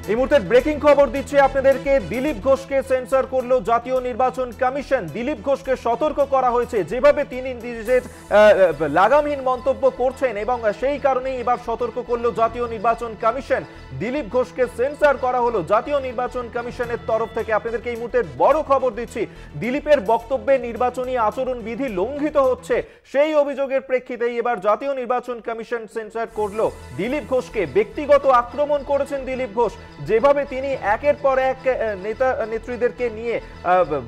এই মুহূর্তে ব্রেকিং খবর দিচ্ছে আপনাদেরকে। দিলীপ ঘোষকে সেন্সর করলো জাতীয় নির্বাচন কমিশন। দিলীপ ঘোষকে সতর্ক করা হয়েছে, যেভাবে তিনি নিজের লাগামহীন মন্তব্য করছেন এবং সেই কারণেই এবার সতর্ক করলো জাতীয় নির্বাচন কমিশন। দিলীপ ঘোষকে সেন্সর করা হলো জাতীয় নির্বাচন কমিশনের তরফ থেকে। আপনাদেরকে এই মুহূর্তে বড় খবর দিচ্ছি, দিলীপের বক্তব্যে নির্বাচনী আচরণ বিধি লঙ্ঘিত হচ্ছে, সেই অভিযোগের প্রেক্ষিতেই এবার জাতীয় নির্বাচন কমিশন সেন্সর করলো দিলীপ ঘোষকে। ব্যক্তিগত আক্রমণ করেছেন দিলীপ ঘোষ, যেভাবে তিনি একের পর এক নেতা নেত্রীদেরকে নিয়ে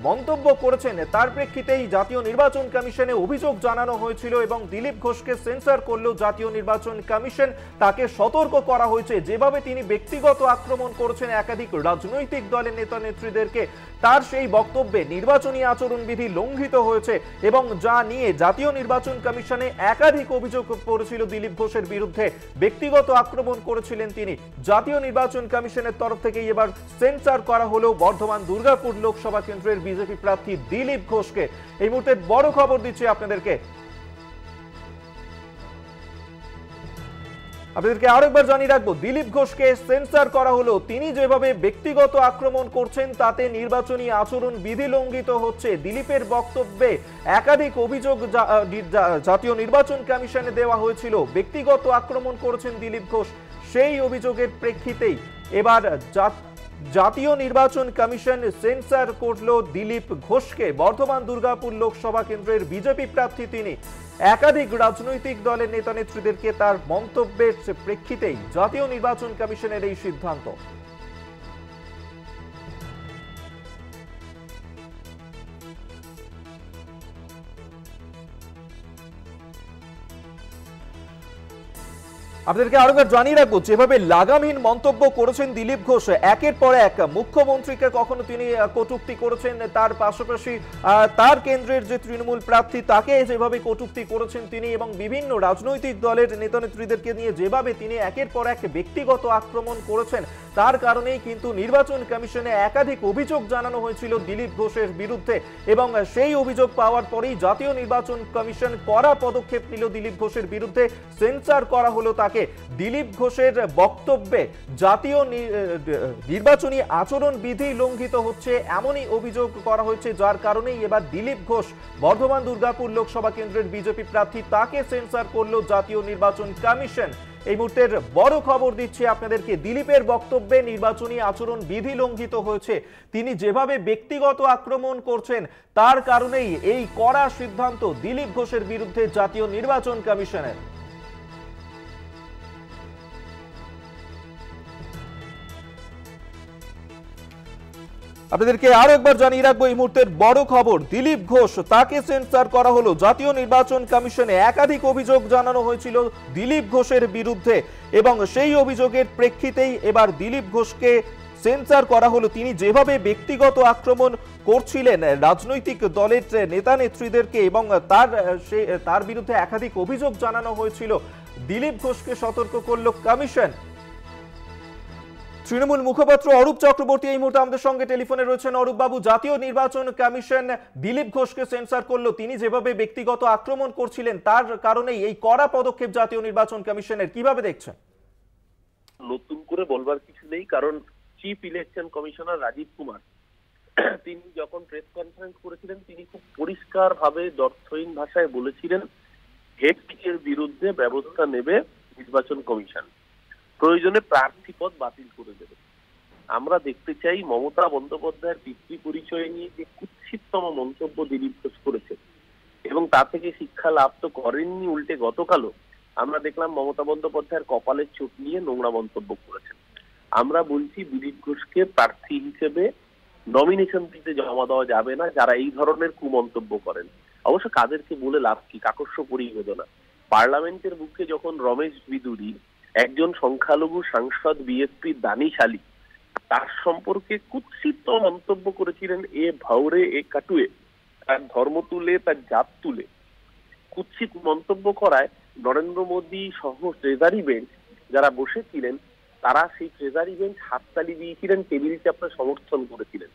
মন্তব্য করেছেন, তার প্রেক্ষিতেই জাতীয় নির্বাচন কমিশনে অভিযোগ জানানো হয়েছিল এবং দিলীপ ঘোষকে সেন্সর করলো জাতীয় নির্বাচন কমিশন। তাকে সতর্ক করা হয়েছে, যেভাবে তিনি ব্যক্তিগত আক্রমণ করেছেন একাধিক রাজনৈতিক দলের নেতা নেত্রীদেরকে, তার সেই বক্তব্যে নির্বাচনী আচরণ বিধি লঙ্ঘিত হয়েছে এবং যা নিয়ে জাতীয় নির্বাচন কমিশনে একাধিক অভিযোগ করেছিল দিলীপ ঘোষের বিরুদ্ধে। ব্যক্তিগত আক্রমণ করেছিলেন তিনি। জাতীয় নির্বাচন কমিশনের তরফ থেকে এবার সেন্সর করা হলো বর্ধমান দুর্গাপুর লোকসভা কেন্দ্রের বিজেপি প্রার্থী দিলীপ ঘোষকে। এই মুহূর্তে বড় খবর দিচ্ছি আপনাদেরকে আরেকবার জানিয়ে রাখবো, দিলীপ ঘোষকে সেন্সর করা হলো। তিনি যেভাবে ব্যক্তিগত আক্রমণ করছেন তাতে নির্বাচনী আচরণ বিধি লঙ্ঘিত হচ্ছে। দিলীপের বক্তব্যে একাধিক অভিযোগ জাতীয় নির্বাচন কমিশনে দেওয়া হয়েছিল। ব্যক্তিগত আক্রমণ করেছেন দিলীপ ঘোষ, সেই অভিযোগের প্রেক্ষিতেই এবার জাতীয় নির্বাচন কমিশন সেন্সর করলো দিলীপ ঘোষকে। বর্ধমান দুর্গাপুর লোকসভা কেন্দ্রের বিজেপি প্রার্থী তিনি। একাধিক রাজনৈতিক দলের নেতা নেত্রীদেরকে তার মন্তব্যের প্রেক্ষিতেই জাতীয় নির্বাচন কমিশনের এই সিদ্ধান্ত। আপনাদেরকে আরেকবার জানিয়ে রাখবো, যেভাবে লাগামহীন মন্তব্য করেছেন দিলীপ ঘোষ, একের পর এক মুখ্যমন্ত্রীকে কখনো তিনি কটূক্তি করেছেন, তার পাশাপাশি তার কেন্দ্রের যে তৃণমূল প্রার্থী তাকে যেভাবে কটূক্তি করেছেন তিনি, এবং বিভিন্ন রাজনৈতিক দলের নেতা নেত্রীদেরকে নিয়ে যেভাবে তিনি একের পর এক ব্যক্তিগত আক্রমণ করেছেন, তার কারণেই কিন্তু নির্বাচন কমিশনে একাধিক অভিযোগ জানানো হয়েছিল দিলীপ ঘোষের বিরুদ্ধে এবং সেই অভিযোগ পাওয়ার পরেই জাতীয় নির্বাচন কমিশন কড়া পদক্ষেপ নিল দিলীপ ঘোষের বিরুদ্ধে। সেন্সর করা হলো তাকে। দিলীপ ঘোষের বক্তব্যে জাতীয় নির্বাচনী আচরণ বিধি লঙ্ঘিত হচ্ছে এমনই অভিযোগ করা হয়েছে, যার কারণেই এবার দিলীপ ঘোষ বর্ধমান দুর্গাপুর লোকসভা কেন্দ্রের বিজেপি প্রার্থী, তাকে সেন্সর করলো জাতীয় নির্বাচন কমিশন। এই মুহূর্তের বড় খবর দিচ্ছি আপনাদেরকে, দিলীপের বক্তব্যে নির্বাচনী আচরণ বিধি লঙ্ঘিত হয়েছে। তিনি যেভাবে ব্যক্তিগত আক্রমণ করছেন, তার কারণেই এই কড়া সিদ্ধান্ত দিলীপ ঘোষের বিরুদ্ধে জাতীয় নির্বাচন কমিশনের। আপনাদেরকে আরো একবার জানিয়ে রাখবো, এই মুহূর্তের বড় খবর, দিলীপ ঘোষ তাকে সেন্সর করা হলো জাতীয় নির্বাচন কমিশনে। একাধিক অভিযোগ জানানো হয়েছিল দিলীপ ঘোষের বিরুদ্ধে এবং সেই অভিযোগের প্রেক্ষিতেই এবার দিলীপ ঘোষকে সেন্সর করা হলো। তিনি যেভাবে ব্যক্তিগত আক্রমণ করছিলেন রাজনৈতিক দলের নেতা নেত্রীদেরকে এবং তার বিরুদ্ধে একাধিক অভিযোগ জানানো হয়েছিল, দিলীপ ঘোষকে সতর্ক করলো কমিশন। তৃণমূল মুখপাত্র অরূপ চক্রবর্তী এই মুহূর্তে আমাদের সঙ্গে টেলিফোনে রয়েছেন। অরূপ বাবু, জাতীয় নির্বাচন কমিশন দিলীপ ঘোষকে সেন্সর করলো, তিনি যেভাবে ব্যক্তিগত আক্রমণ করছিলেন তার কারণেই এই কড়া পদক্ষেপ জাতীয় নির্বাচন কমিশনের, কিভাবে দেখছেন? নতুন করে বলবার কিছু নেই, কারণ chief election commissioner Rajiv Kumar তিনি যখন প্রেস কনফারেন্স করেছিলেন, তিনি খুব পরিষ্কার ভাবে দর্থহীন ভাষায় বলেছিলেন হেড স্পিচের বিরুদ্ধে ব্যবস্থা নেবে নির্বাচন কমিশন, প্রয়োজনে প্রার্থী পদ বাতিল করে দেবে। আমরা দেখতে চাই মমতা বন্দ্যোপাধ্যায়ের পিতৃ পরিচয় নিয়ে যে কুৎসিততম মন্তব্য দিলীপ ঘোষ করেছে এবং তা থেকে শিক্ষা লাভ তো করেননি, উল্টে গতকালও আমরা দেখলাম মমতা বন্দ্যোপাধ্যায়ের কপালের চোট নিয়ে নোংরা মন্তব্য করেছেন। আমরা বলছি দিলীপ ঘোষকে প্রার্থী হিসেবে নমিনেশন দিতে জমা দেওয়া যাবে না যারা এই ধরনের কুমন্তব্য করেন। অবশ্য কাদেরকে বলে লাভ কি, কাকস্য পরিবেদনা। পার্লামেন্টের বুকে যখন রমেশ বিদুরী, একজন সংখ্যালঘু সাংসদ বিএসপির দানিশালী, তার সম্পর্কে কুৎসিত মন্তব্য করেছিলেন, এ ভাউরে এ কাটুয়ে, তার ধর্ম তুলে তার জাত তুলে কুৎসিত মন্তব্য করায় নরেন্দ্র মোদী সহ ট্রেজারি বেঞ্চ যারা বসেছিলেন তারা সেই ট্রেজারি বেঞ্চ হাততালি দিয়েছিলেন, টেবিল চাপড়ে সমর্থন করেছিলেন।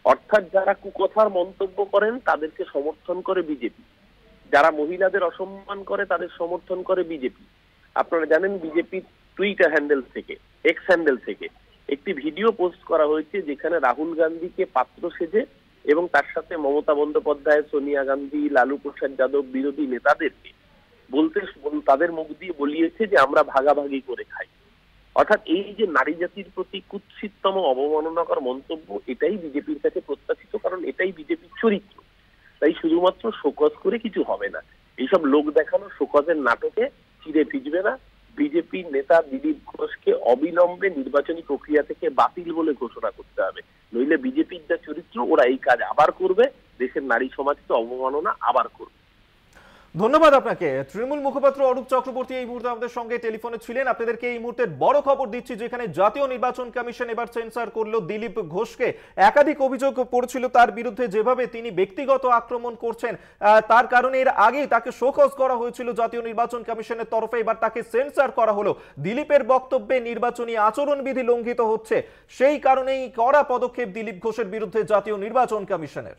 অর্থাৎ যারা কুকথার মন্তব্য করেন তাদেরকে সমর্থন করে বিজেপি, যারা মহিলাদের অসম্মান করে তাদের সমর্থন করে বিজেপি। আপনারা জানেন বিজেপির টুইটার হ্যান্ডেল থেকে, এক্স হ্যান্ডেল থেকে একটি ভিডিও পোস্ট করা হয়েছে যেখানে রাহুল গান্ধীকে পাত্র সেজে এবং তার সাথে মমতা বন্দ্যোপাধ্যায়, সোনিয়া গান্ধী, লালু প্রসাদ যাদব বিরোধী নেতাদেরকে তাদের মুখ দিয়ে বলিয়েছে যে আমরা ভাগাভাগি করে খাই। অর্থাৎ এই যে নারী জাতির প্রতি কুৎসিততম অবমাননাকর মন্তব্য, এটাই বিজেপির কাছে প্রত্যাশিত, কারণ এটাই বিজেপির চরিত্র। তাই শুধুমাত্র শোকজ করে কিছু হবে না, এইসব লোক দেখানো শোকজের নাটকে চিড়ে ভিজবে না। বিজেপির নেতা দিলীপ ঘোষকে অবিলম্বে নির্বাচনী প্রক্রিয়া থেকে বাতিল বলে ঘোষণা করতে হবে, নইলে বিজেপির যা চরিত্র ওরা এই কাজ আবার করবে, দেশের নারী সমাজকে অবমাননা আবার করবে। ধন্যবাদ আপনাকে। তৃণমূল মুখপাত্র অরূপ চক্রবর্তী এই মুহূর্তে আমাদের সঙ্গে টেলিফোনে ছিলেন। আপনাদেরকে এই মুহূর্তে বড় খবর দিচ্ছি, যেখানে জাতীয় নির্বাচন কমিশন এবার সেন্সর করলো দিলীপ ঘোষকে। একাধিক অভিযোগ পড়ছিল তার বিরুদ্ধে, যেভাবে তিনি ব্যক্তিগত আক্রমণ করছেন, তার কারণে এর আগেই তাকে শোকজ করা হয়েছিল জাতীয় নির্বাচন কমিশনের তরফে। এবার তাকে সেন্সর করা হলো। দিলীপের বক্তব্যে নির্বাচনী আচরণবিধি লঙ্ঘিত হচ্ছে, সেই কারণেই কড়া পদক্ষেপ দিলীপ ঘোষের বিরুদ্ধে জাতীয় নির্বাচন কমিশনের।